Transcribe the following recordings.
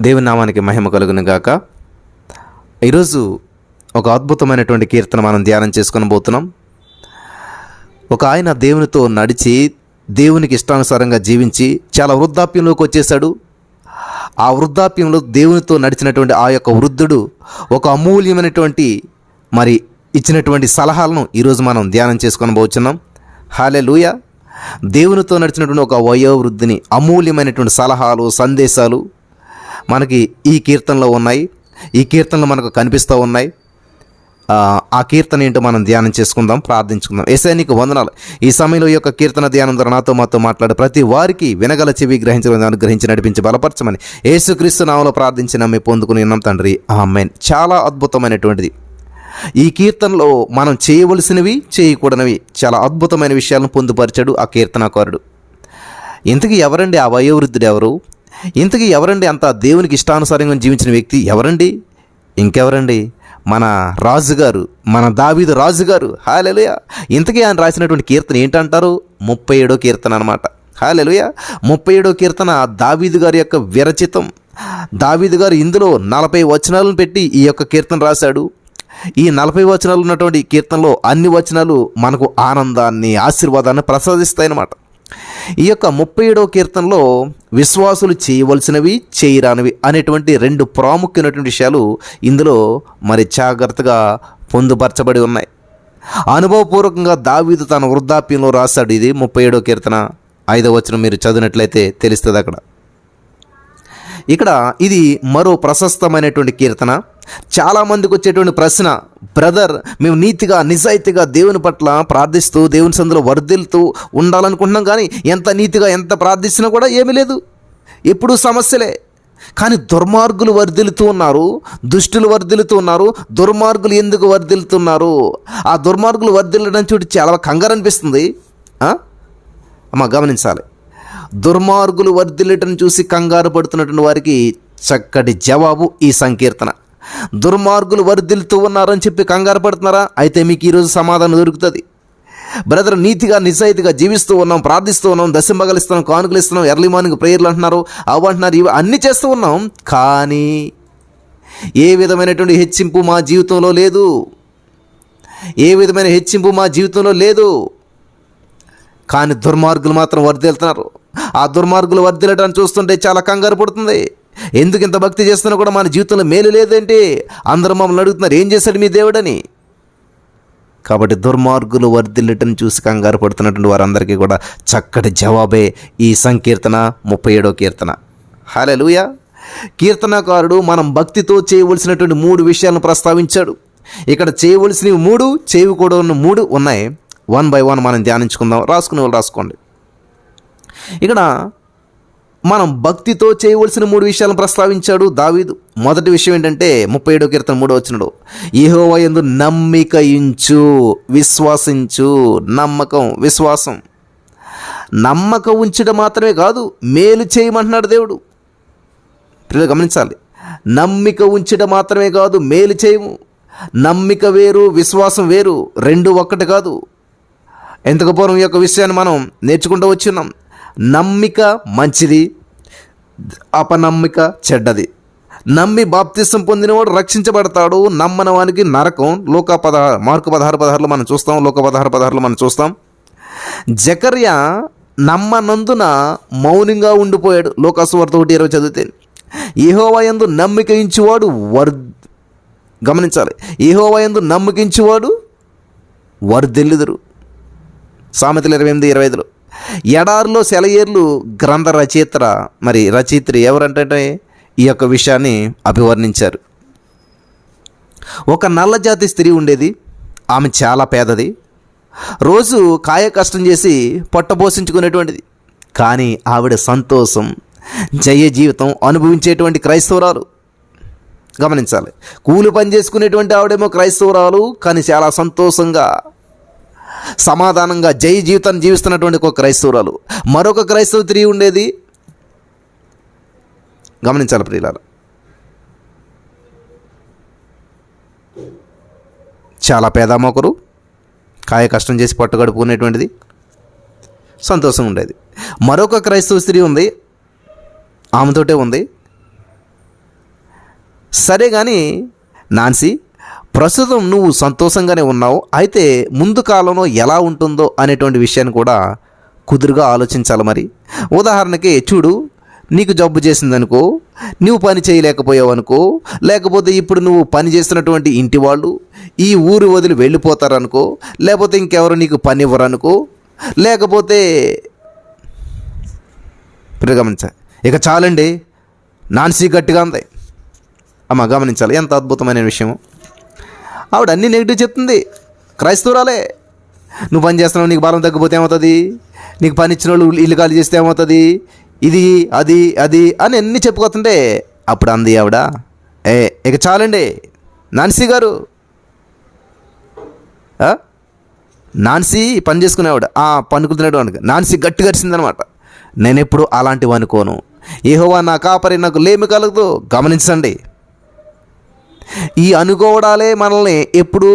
దేవుని నామానికి మహిమ కలుగును గాక. ఈరోజు ఒక అద్భుతమైనటువంటి కీర్తన మనం ధ్యానం చేసుకొని పోతున్నాం. ఒక ఆయన దేవునితో నడిచి దేవునికి ఇష్టానుసారంగా జీవించి చాలా వృద్ధాప్యంలోకి వచ్చేసాడు. ఆ వృద్ధాప్యంలో దేవునితో నడిచినటువంటి ఆ యొక్క వృద్ధుడు ఒక అమూల్యమైనటువంటి ఇచ్చినటువంటి సలహాలను ఈరోజు మనం ధ్యానం చేసుకొని పోతున్నాం. హల్లెలూయా. దేవునితో నడిచినటువంటి ఒక వయోవృద్ధిని అమూల్యమైనటువంటి సలహాలు, సందేశాలు మనకి ఈ కీర్తనలో ఉన్నాయి. ఈ కీర్తనలు మనకు కనిపిస్తూ ఉన్నాయి. ఆ కీర్తన ఏంటో మనం ధ్యానం చేసుకుందాం, ప్రార్థించుకుందాం. యేసయ్యా నీకు వందనాలు. ఈ సమయంలో ఈ యొక్క కీర్తన ధ్యానం ద్వారా మాతో మాట్లాడు ప్రతి వారికి వినగల చెవి గ్రహించి నడిపించి బలపరచమని యేసుక్రీస్తు నామములో ప్రార్థించి నమ్మి పొందుకుని ఉన్నాం తండ్రి, ఆమేన్. చాలా అద్భుతమైనటువంటిది ఈ కీర్తనలో. మనం చేయవలసినవి, చేయకూడనివి చాలా అద్భుతమైన విషయాలను పొందుపరిచాడు ఆ కీర్తనాకారుడు. ఇంతకీ ఎవరండి ఆ వయోవృద్ధుడు? ఎవరు? ఇంతకీ ఎవరండి అంత దేవునికి ఇష్టానుసారంగా జీవించిన వ్యక్తి? ఎవరండి? ఇంకెవరండి? మన రాజుగారు, మన దావీదు రాజుగారు. హల్లెలూయా. ఇంతకీ ఆయన రాసినటువంటి కీర్తన ఏంటంటారు? 37వ కీర్తన అనమాట. హల్లెలూయా. 37వ కీర్తన దావీదు గారి యొక్క విరచితం. దావీదు గారు ఇందులో 40 వచనాలను పెట్టి ఈ యొక్క కీర్తన రాశాడు. ఈ 40 వచనాలు ఉన్నటువంటి కీర్తనలో అన్ని వచనాలు మనకు ఆనందాన్ని, ఆశీర్వాదాన్ని ప్రసాదిస్తాయన్నమాట. ఈ యొక్క 37వ కీర్తనలో విశ్వాసులు చేయవలసినవి, చేయరానివి అనేటువంటి 2 ప్రాముఖ్యమైనటువంటి విషయాలు ఇందులో జాగ్రత్తగా పొందుపరచబడి ఉన్నాయి. అనుభవపూర్వకంగా దావీదు తన వృద్ధాప్యంలో రాశాడు. ఇది 37వ కీర్తన 5వ వచనం మీరు చదివినట్లయితే తెలుస్తుంది అక్కడ. ఇక్కడ ఇది మరో ప్రశస్తమైనటువంటి కీర్తన. చాలామందికి వచ్చేటువంటి ప్రశ్న, బ్రదర్, మేము నీతిగా నిజాయితీగా దేవుని పట్ల ప్రార్థిస్తూ దేవుని సందులో వర్ధిల్తూ ఉండాలనుకుంటున్నాం, కానీ ఎంత నీతిగా ఎంత ప్రార్థించినా కూడా ఏమీ లేదు, ఎప్పుడూ సమస్యలే. కానీ దుర్మార్గులు వర్ధిల్లుతూ ఉన్నారు, దుష్టులు వర్ధిల్లుతూ ఉన్నారు. దుర్మార్గులు ఎందుకు వర్ధిల్లుతున్నారు? ఆ దుర్మార్గులు వర్ధిల్లడం చూసి చాలా కంగారు అనిపిస్తుంది. గమనించాలి. దుర్మార్గులు వర్ధిల్లటం చూసి కంగారు పడుతున్నటువంటి వారికి చక్కటి జవాబు ఈ సంకీర్తన. దుర్మార్గులు వర్ధిల్లుతూ ఉన్నారని చెప్పి కంగారు పడుతున్నారా? అయితే మీకు ఈరోజు సమాధానం దొరుకుతుంది. బ్రదర్, నీతిగా నిజాయితీగా జీవిస్తూ ఉన్నాం, ప్రార్థిస్తూ ఉన్నాం, దశంబగలు ఇస్తున్నాం, కానుకలు ఇస్తున్నాం, ఎర్లీ మార్నింగ్ ప్రేయర్లు అంటున్నారు, అవంటున్నారు, ఇవి అన్నీ చేస్తూ ఉన్నాం. కానీ ఏ విధమైనటువంటి హెచ్చింపు మా జీవితంలో లేదు. ఏ విధమైన హెచ్చింపు మా జీవితంలో లేదు. కానీ దుర్మార్గులు మాత్రం వర్ధిల్లుతున్నారు. ఆ దుర్మార్గులు వర్ధిల్లటాన్ని చూస్తుంటే చాలా కంగారు పడుతుంది. ఎందుకు ఇంత భక్తి చేస్తున్నా కూడా మన జీవితంలో మేలు లేదేంటి? అందరూ మమ్మల్ని అడుగుతున్నారు, ఏం చేశాడు మీ దేవుడని. కాబట్టి దుర్మార్గులు వర్ధిల్లటం చూసి కంగారు పడుతున్నటువంటి వారందరికీ కూడా చక్కటి జవాబే ఈ సంకీర్తన 37వ కీర్తన. హల్లెలూయా. కీర్తనకారుడు మనం భక్తితో చేయవలసినటువంటి 3 విషయాలను ప్రస్తావించాడు. ఇక్కడ చేయవలసినవి 3, చేయకూడని 3 ఉన్నాయి. 1 by 1 మనం ధ్యానించుకుందాం. రాసుకునే వాళ్ళు రాసుకోండి. ఇక్కడ మనం భక్తితో చేయవలసిన 3 విషయాలను ప్రస్తావించాడు దావీదు. మొదటి విషయం ఏంటంటే 37వ కీర్తన 3వ వచనంలో, యెహోవా యందు నమ్మిక ఉంచు, విశ్వాసించు. నమ్మకం, విశ్వాసం. నమ్మకం ఉంచడం మాత్రమే కాదు, మేలు చేయమంటున్నాడు దేవుడు. పిల్లలు గమనించాలి. నమ్మిక ఉంచడం మాత్రమే కాదు, మేలు చేయము. నమ్మిక వేరు, విశ్వాసం వేరు, 2 ఒక్కటి కాదు. ఎంతకు పూర్వం ఈ యొక్క విషయాన్ని మనం నేర్చుకుంటూ వచ్చున్నాం. నమ్మిక మంచిది, అపనమ్మిక చెడ్డది. నమ్మి బాప్తిసం పొందినవాడు రక్షించబడతాడు, నమ్మని వానికి నరకం. మార్కు 16:16 మనం చూస్తాం. లోక 16:16 మనం చూస్తాం. జకర్యా నమ్మనందున మౌనంగా ఉండిపోయాడు. లోకా సువార్త 1:20 చదివితే, యెహోవా యందు నమ్మిక ఉంచువాడు గమనించాలి, యెహోవా యందు నమ్మిక ఉంచువాడు వర్ధిల్లుదురు. సామెతలు 28:25. ఎడారిలో సెలయేర్లు గ్రంథ రచయిత్రి ఎవరంటే ఈ యొక్క విషయాన్ని అభివర్ణించారు. ఒక నల్ల జాతి స్త్రీ ఉండేది. ఆమె చాలా పేదది. రోజు కాయ కష్టం చేసి పొట్టపోషించుకునేటువంటిది. కానీ ఆవిడ సంతోషం, జయ జీవితం అనుభవించేటువంటి క్రైస్తవురాలు. గమనించాలి. కూలి పని చేసుకునేటువంటి ఆవిడేమో క్రైస్తవురాలు, కానీ చాలా సంతోషంగా, సమాధానంగా జయ జీవితాన్ని జీవిస్తున్నటువంటి ఒక క్రైస్తవురాలు. మరొక క్రైస్తవ స్త్రీ ఉండేది. గమనించాలి ప్రియులారా. చాలా పేదమ్మొకరు, కాయ కష్టం చేసి పట్టుగడుపుకునేటువంటిది, సంతోషంగా ఉండేది. మరొక క్రైస్తవ స్త్రీ ఉంది, ఆమెతోటే ఉంది. సరే కానీ నాన్సీ, ప్రస్తుతం నువ్వు సంతోషంగానే ఉన్నావు, అయితే ముందు కాలంలో ఎలా ఉంటుందో అనేటువంటి విషయాన్ని కూడా కుదురుగా ఆలోచించాలి. మరి ఉదాహరణకి చూడు, నీకు జబ్బు చేసిందనుకో, నువ్వు పని చేయలేకపోయావు అనుకో, లేకపోతే ఇప్పుడు నువ్వు పని చేస్తున్నటువంటి ఇంటి వాళ్ళు ఈ ఊరు వదిలి వెళ్ళిపోతారనుకో, లేకపోతే ఇంకెవరు నీకు పని ఇవ్వరనుకో, లేకపోతే గమనించాలి. ఇక చాలండి, నాన్సీ గట్టిగా ఉంది. అమ్మ గమనించాలి, ఎంత అద్భుతమైన విషయం. ఆవిడ అన్నీ నెగిటివ్ చెప్తుంది. క్రైస్తవురాలే. నువ్వు పని చేస్తున్నావు, నీకు బలం తగ్గిపోతే ఏమవుతుంది, నీకు పని ఇచ్చిన వాళ్ళు ఇల్లు ఖాళీ చేస్తే ఏమవుతుంది, ఇది అది అది అని అన్నీ చెప్పుకోతుంటే అప్పుడు అంది ఆవిడ, ఇక చాలండి నాన్సీ గారు. నాన్సీ పని చేసుకునేవాడు, పనుకుతున్నాడు. నాన్సీ గట్టి గడిచిందనమాట. నేను ఎప్పుడు అలాంటివి అనుకోను. యెహోవా నా కాపరి, నాకు లేమి కలగదు. గమనించండి, ఈ అనుకోవడాలే మనల్ని ఎప్పుడు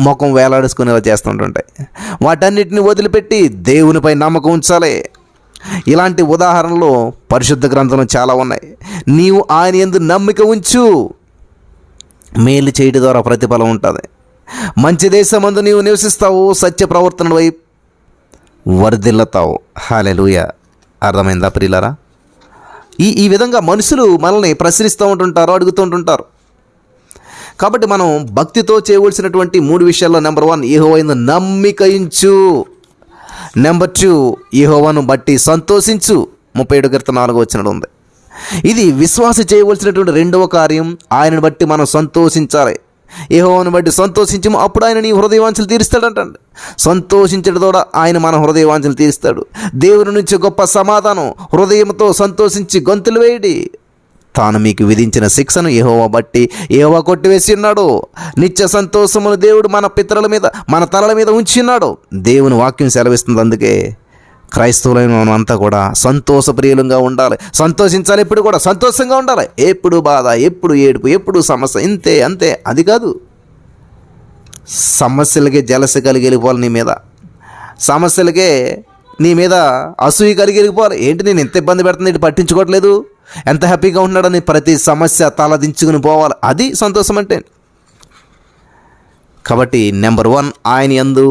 ముఖం వేలాడుకునేలా చేస్తుంటుంటాయి. వాటన్నిటిని వదిలిపెట్టి దేవునిపై నమ్మకం ఉంచాలి. ఇలాంటి ఉదాహరణలు పరిశుద్ధ గ్రంథంలో చాలా ఉన్నాయి. నీవు ఆయన యందు నమ్మిక ఉంచు, మేలు చేయడం ద్వారా ప్రతిఫలం ఉంటుంది. మంచి దేశమందు నీవు నివసిస్తావు, సత్య ప్రవర్తన వైపు వర్ధిల్లుతావు. హల్లెలూయా. అర్థమైందా ప్రియులారా? ఈ విధంగా మనుషులు మనల్ని ప్రశ్నిస్తూ ఉంటుంటారు, అడుగుతూ ఉంటుంటారు. కాబట్టి మనం భక్తితో చేయవలసినటువంటి 3 విషయాల్లో నెంబర్ 1, యెహోవా యందు నమ్మిక ఉంచు. నెంబర్ 2, యెహోవాను బట్టి సంతోషించు. 37 కీర్తన 4వ వచనంలో ఉంది. ఇది విశ్వాస చేయవలసినటువంటి రెండవ కార్యం. ఆయనను బట్టి మనం సంతోషించాలి. యెహోవాను బట్టి సంతోషించము, అప్పుడు ఆయన నీ హృదయవాంఛలు తీరుస్తాడంటండి. సంతోషించడం ద్వారా ఆయన మన హృదయవాంఛలు తీరుస్తాడు. దేవుని నుంచి గొప్ప సమాధానం. హృదయంతో సంతోషించి గొంతులు వేయడి. తాను మీకు విధించిన శిక్షను యెహోవా బట్టి యెహోవా కొట్టివేసి ఉన్నాడు. నిత్య సంతోషమును దేవుడు మన పితరుల మీద, మన తలల మీద ఉంచిన్నాడు. దేవుని వాక్యం సెలవిస్తుంది. అందుకే క్రైస్తవులైన మనం అంతా కూడా సంతోషప్రియులంగా ఉండాలి. సంతోషించాలి, ఎప్పుడు కూడా సంతోషంగా ఉండాలి. ఎప్పుడు బాధ, ఎప్పుడు ఏడుపు, ఎప్పుడు సమస్య, ఇంతే అంతే. అది కాదు, సమస్యలకే జలస కలిగి వెళ్ళిపోవాలి నీ మీద. సమస్యలకే నీ మీద అసూయ కలిగి వెళ్ళిపోవాలి. ఏంటి నేను ఎంత ఇబ్బంది పెడుతుంది, ఇటు పట్టించుకోవట్లేదు, ఎంత హ్యాపీగా ఉన్నాడని ప్రతి సమస్య తలదించుకుని పోవాలి. అది సంతోషం అంటే. కాబట్టి నెంబర్ 1, ఆయన యందు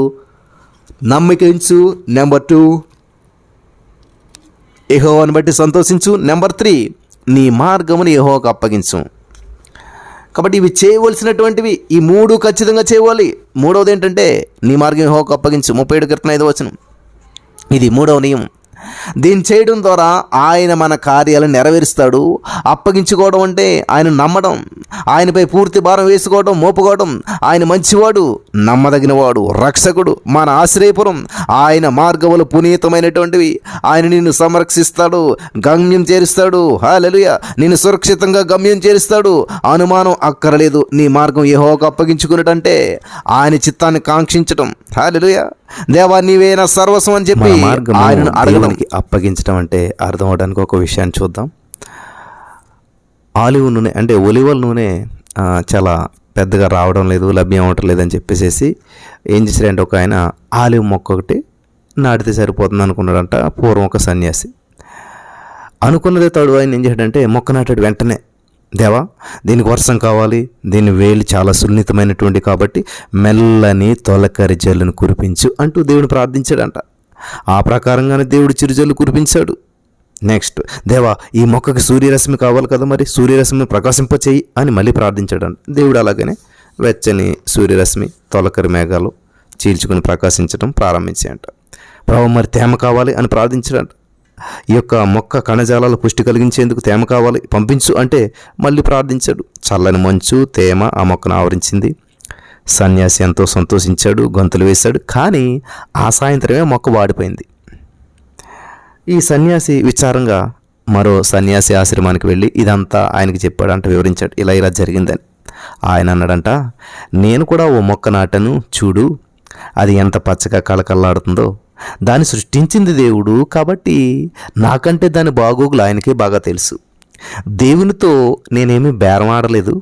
నమ్మిక ఉంచు. నెంబర్ 2, యెహోవాను బట్టి సంతోషించు. నెంబర్ 3, నీ మార్గమును యెహోవాకు అప్పగించు. కాబట్టి ఇవి చేయవలసినటువంటివి. ఈ 3 ఖచ్చితంగా చేయాలి. 3వది ఏంటంటే నీ మార్గం యెహోవాకు అప్పగించు. 37 కీర్తన 5వ వచనం. ఇది 3వ నియమం. దీన్ని చేయడం ద్వారా ఆయన మన కార్యాలను నెరవేరుస్తాడు. అప్పగించుకోవడం అంటే ఆయన నమ్మడం, ఆయనపై పూర్తి భారం వేసుకోవడం, మోపుకోవడం. ఆయన మంచివాడు, నమ్మదగినవాడు, రక్షకుడు, మన ఆశ్రయపురం. ఆయన మార్గములు పునీతమైనటువంటివి. ఆయన నిన్ను సంరక్షిస్తాడు, గమ్యం చేరుస్తాడు. హల్లెలూయా. నిన్ను సురక్షితంగా గమ్యం చేరుస్తాడు. అనుమానం అక్కరలేదు. నీ మార్గం యెహోవాకు అప్పగించుకున్నటంటే ఆయన చిత్తాన్ని కాంక్షించటం. హల్లెలూయా. దేవా నీవే నా సర్వస్వం అని చెప్పి ఆయనను అడగడానికి అప్పగించడం అంటే అర్థం అవడానికి ఒక విషయాన్ని చూద్దాం. ఆలివ్ నూనె అంటే ఒలివల నూనె చాలా పెద్దగా రావడం లేదు, లభ్యం అవ్వటం లేదని చెప్పేసి ఏం చేశారంటే ఒక ఆయన ఆలివ్ మొక్క ఒకటి నాటితే సరిపోతుంది అనుకున్నాడంట. పూర్వం ఒక సన్యాసి అనుకున్నదే తడు ఆయన ఏం చేశాడంటే మొక్క నాటాడు. వెంటనే దేవా దీనికి వర్షం కావాలి, దీని వేలు చాలా సున్నితమైనటువంటి కాబట్టి మెల్లని తొలకరి జల్లును కురిపించు అంటూ దేవుని ప్రార్థించాడంట. ఆ ప్రకారంగానే దేవుడు చిరుజల్లు కురిపించాడు. నెక్స్ట్, దేవా ఈ మొక్కకి సూర్యరశ్మి కావాలి కదా, మరి సూర్యరశ్మిని ప్రకాశింపచేయి అని మళ్ళీ ప్రార్థించాడంట. దేవుడు అలాగనే వెచ్చని సూర్యరశ్మి తొలకరి మేఘాలు చీల్చుకుని ప్రకాశించడం ప్రారంభించాయంట. ప్రభు మరి తేమ కావాలి అని ప్రార్థించాడంట. ఈ యొక్క మొక్క కణజాలాలు పుష్టి కలిగించేందుకు తేమ కావాలి, పంపించు అంటే మళ్ళీ ప్రార్థించాడు. చల్లని మంచు, తేమ ఆ మొక్కను ఆవరించింది. సన్యాసి ఎంతో సంతోషించాడు, గొంతులు వేశాడు. కానీ ఆ సాయంత్రమే మొక్క వాడిపోయింది. ఈ సన్యాసి విచారంగా మరో సన్యాసి ఆశ్రమానికి వెళ్ళి ఇదంతా ఆయనకి చెప్పాడంట, వివరించాడు. ఇలా జరిగిందని. ఆయన అన్నాడంట, నేను కూడా ఓ మొక్క నాటను, చూడు అది ఎంత పచ్చగా కళకళలాడుతుందో. దాన్ని సృష్టించింది దేవుడు కాబట్టి నాకంటే దాని బాగోగులు ఆయనకే బాగా తెలుసు. దేవునితో నేనేమీ బేరం ఆడలేదు,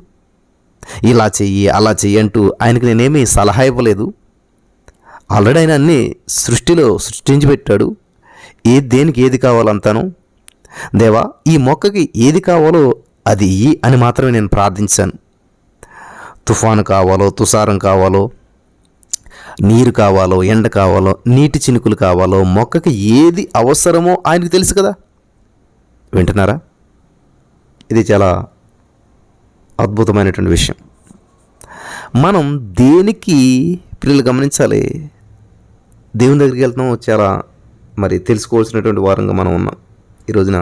ఇలా చెయ్యి అలా చెయ్యి అంటూ ఆయనకి నేనేమీ సలహా ఇవ్వలేదు. ఆల్రెడీ ఆయన అన్నీ సృష్టిలో సృష్టించి పెట్టాడు. దేనికి ఏది కావాలంతాను. దేవా ఈ మొక్కకి ఏది కావాలో అది ఇయ్యి అని మాత్రమే నేను ప్రార్థించాను. తుఫాను కావాలో, తుషారం కావాలో, నీరు కావాలో, ఎండ కావాలో, నీటి చినుకులు కావాలో, మొక్కకి ఏది అవసరమో ఆయనకు తెలుసు కదా. వింటున్నారా? ఇది చాలా అద్భుతమైనటువంటి విషయం. మనం దేనికి పిల్లలు గమనించాలి, దేవుని దగ్గరికి వెళ్తాం చాలా మరి తెలుసుకోవాల్సినటువంటి వారంగా మనం ఉన్నాం. ఈ రోజున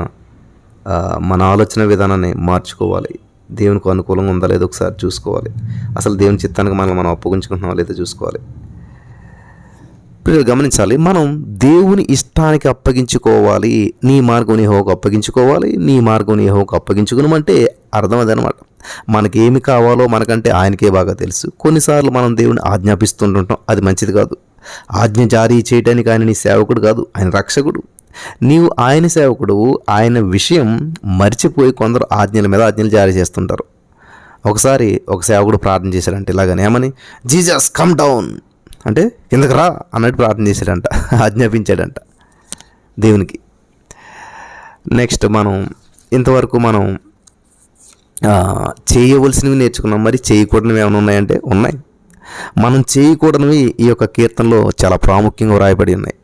మన ఆలోచన విధానాన్ని మార్చుకోవాలి. దేవునికి అనుకూలంగా ఉందా లేదో ఒకసారి చూసుకోవాలి. అసలు దేవుని చిత్తానికి మనం అప్పగించుకుంటున్నామా లేదో చూసుకోవాలి. పిల్లలు గమనించాలి, మనం దేవుని ఇష్టానికి అప్పగించుకోవాలి. నీ మార్గం నీ యెహోవాకు అప్పగించుకోవాలి, నీ మార్గం నీ యెహోవాకు అప్పగించుకున్నామంటే అర్థం అదనమాట. మనకేమి కావాలో మనకంటే ఆయనకే బాగా తెలుసు. కొన్నిసార్లు మనం దేవుని ఆజ్ఞాపిస్తుంటుంటాం, అది మంచిది కాదు. ఆజ్ఞ జారీ చేయడానికి ఆయన నీ సేవకుడు కాదు, ఆయన రక్షకుడు. నీవు ఆయన సేవకుడు. ఆయన విషయం మర్చిపోయి కొందరు ఆజ్ఞల మీద ఆజ్ఞలు జారీ చేస్తుంటారు. ఒకసారి ఒక సేవకుడు ప్రార్థన చేశాడంటే ఇలాగని, ఏమని, జీసస్ కమ్ డౌన్ అంటే కిందకు రా అన్నట్టు ప్రార్థన చేశాడంట, ఆజ్ఞాపించాడంట దేవునికి. నెక్స్ట్ ఇంతవరకు మనం చేయవలసినవి నేర్చుకున్నాం. మరి చేయకూడనివి ఏమైనా ఉన్నాయంటే ఉన్నాయి. మనం చేయకూడనివి ఈ యొక్క కీర్తనలో చాలా ప్రాముఖ్యంగా వ్రాయబడి ఉన్నాయి.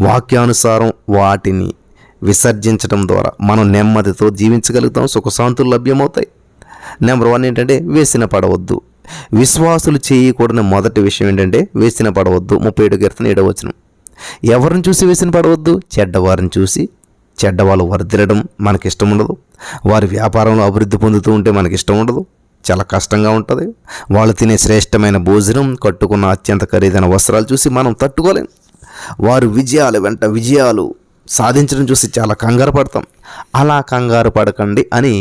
వాక్యానుసారం వాటిని విసర్జించడం ద్వారా మనం నెమ్మదితో జీవించగలుగుతాం, సుఖశాంతులు లభ్యమవుతాయి. నెంబర్ 1 ఏంటంటే వేసిన పడవద్దు. విశ్వాసులు చేయకూడని మొదటి విషయం ఏంటంటే వేసిన పడవద్దు. 37 కీర్తన 7వ వచనం. ఎవరిని చూసి వేసిన పడవద్దు? చెడ్డవారిని చూసి. చెడ్డవాళ్ళు వర్ధిల్లడం మనకి ఇష్టం ఉండదు. వారి వ్యాపారంలో అభివృద్ధి పొందుతూ ఉంటే మనకి ఇష్టం ఉండదు, చాలా కష్టంగా ఉంటుంది. వాళ్ళు తినే శ్రేష్టమైన భోజనం, కట్టుకున్న అత్యంత ఖరీదైన వస్త్రాలు చూసి మనం తట్టుకోలేం. వారు విజయాలు వెంట విజయాలు సాధించడం చూసి చాలా కంగారు పడతాం. అలా కంగారు పడకండి అని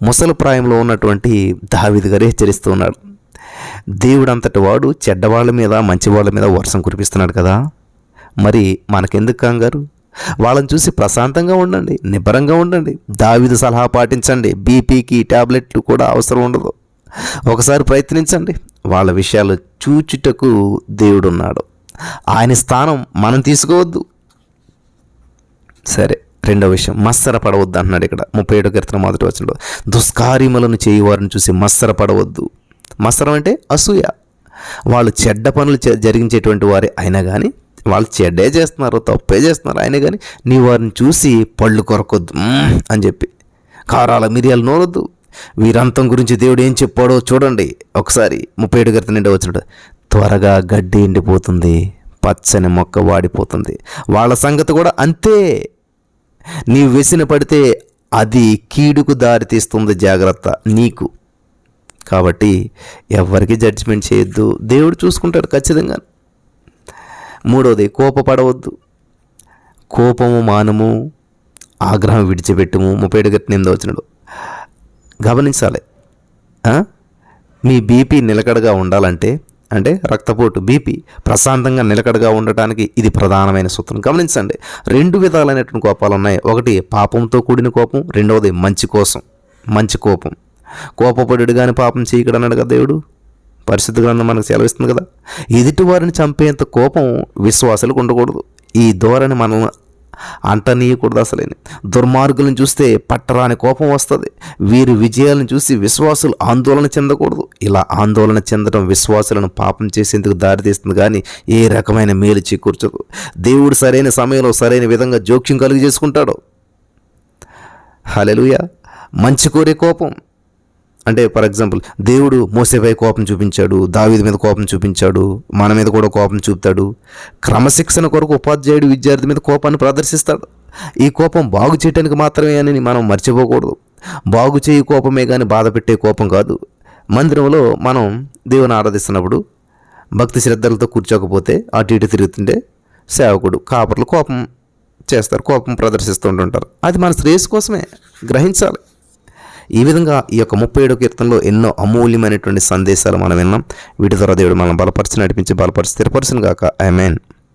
ముసలి ప్రాయంలో ఉన్నటువంటి దావీదు గారు హెచ్చరిస్తూ ఉన్నాడు. దేవుడు అంతటి వాడు చెడ్డవాళ్ళ మీద మంచి వాళ్ళ మీద వర్షం కురిపిస్తున్నాడు కదా, మరి మనకెందుకు కంగారు? వాళ్ళని చూసి ప్రశాంతంగా ఉండండి, నిబ్బరంగా ఉండండి. దావీదు సలహా పాటించండి. బీపీకి ట్యాబ్లెట్లు కూడా అవసరం ఉండదు. ఒకసారి ప్రయత్నించండి. వాళ్ళ విషయాలు చూచుటకు దేవుడు ఉన్నాడు. ఆయన స్థానం మనం తీసుకోవద్దు. సరే, రెండో విషయం, మత్సర పడవద్దు అంటున్నాడు ఇక్కడ 37 కీర్తన 1వ వచనంలో. దుష్కార్యములను చేయువారిని చూసి మత్సర పడవద్దు. మత్సరం అంటే అసూయ. వాళ్ళు చెడ్డ పనులు జరిగించేటువంటి వారే అయినా కానీ, వాళ్ళు చెడ్డే చేస్తున్నారు, తప్పే చేస్తున్నారు అయినా కానీ నీ వారిని చూసి పళ్ళు కొరకొద్దు అని చెప్పి కారాల మిరియాలు నోరొద్దు. వీరంతం గురించి దేవుడు ఏం చెప్పాడో చూడండి ఒకసారి. 37 కీర్తన 2వ వచనం. త్వరగా గడ్డి ఎండిపోతుంది, పచ్చని మొక్క వాడిపోతుంది. వాళ్ళ సంగతి కూడా అంతే. నీవు వెసిన పడితే అది కీడుకు దారితీస్తుంది, జాగ్రత్త నీకు. కాబట్టి ఎవరికి జడ్జిమెంట్ చేయొద్దు, దేవుడు చూసుకుంటాడు ఖచ్చితంగా. 3వది, కోపపడవద్దు. కోపము మానము, ఆగ్రహం విడిచిపెట్టుము. 37 కీర్తన 8వ వచనం. గమనించాలి, మీ బీపీ నిలకడగా ఉండాలంటే, అంటే రక్తపోటు బీపీ ప్రశాంతంగా నిలకడగా ఉండటానికి ఇది ప్రధానమైన సూత్రం. గమనించండి, 2 విధాలైనటువంటి కోపాలు ఉన్నాయి. ఒకటి పాపంతో కూడిన కోపం, రెండవది మంచి కోపం. కోపపడు కానీ పాపం చేయకడు అన్నాడు కదా దేవుడు. పరిశుద్ధ గ్రంథం మనకు సెలవిస్తుంది కదా. ఎదుటి వారిని చంపేంత కోపం విశ్వాసులకు ఉండకూడదు. ఈ ధోరణి మనల్ని అంటనీయకూడదు. అసలేని దుర్మార్గులను చూస్తే పట్టరాని కోపం వస్తుంది. వీరి విజయాలను చూసి విశ్వాసులు ఆందోళన చెందకూడదు. ఇలా ఆందోళన చెందడం విశ్వాసులను పాపం చేసేందుకు దారితీస్తుంది, కానీ ఏ రకమైన మేలు చేకూర్చదు. దేవుడు సరైన సమయంలో సరైన విధంగా జోక్యం కలుగు చేసుకుంటాడు. హల్లెలూయా. మంచి కోరే కోపం అంటే, ఫర్ ఎగ్జాంపుల్, దేవుడు మోసేపై కోపం చూపించాడు, దావీదు మీద కోపం చూపించాడు, మన మీద కూడా కోపం చూపుతాడు. క్రమశిక్షణ కొరకు ఉపాధ్యాయుడు విద్యార్థి మీద కోపాన్ని ప్రదర్శిస్తాడు. ఈ కోపం బాగు చేయడానికి మాత్రమే అని మనం మర్చిపోకూడదు. బాగు చేయి కోపమే కానీ బాధ పెట్టే కోపం కాదు. మందిరంలో మనం దేవుని ఆరాధిస్తున్నప్పుడు భక్తి శ్రద్ధలతో కూర్చోకపోతే అటు ఇటు తిరుగుతుంటే సేవకుడు కాపర్లు కోపం చేస్తారు, కోపం ప్రదర్శిస్తూ ఉంటుంటారు. అది మన శ్రేయస్సు కోసమే, గ్రహించాలి. ఈ విధంగా ఈ యొక్క 37 కీర్తనలో ఎన్నో అమూల్యమైనటువంటి సందేశాలు మనం విన్నాం. వీటి ద్వారా దేవుడు మనం బలపరిచి నడిపించి స్థిరపరచును గాక. ఆమేన్.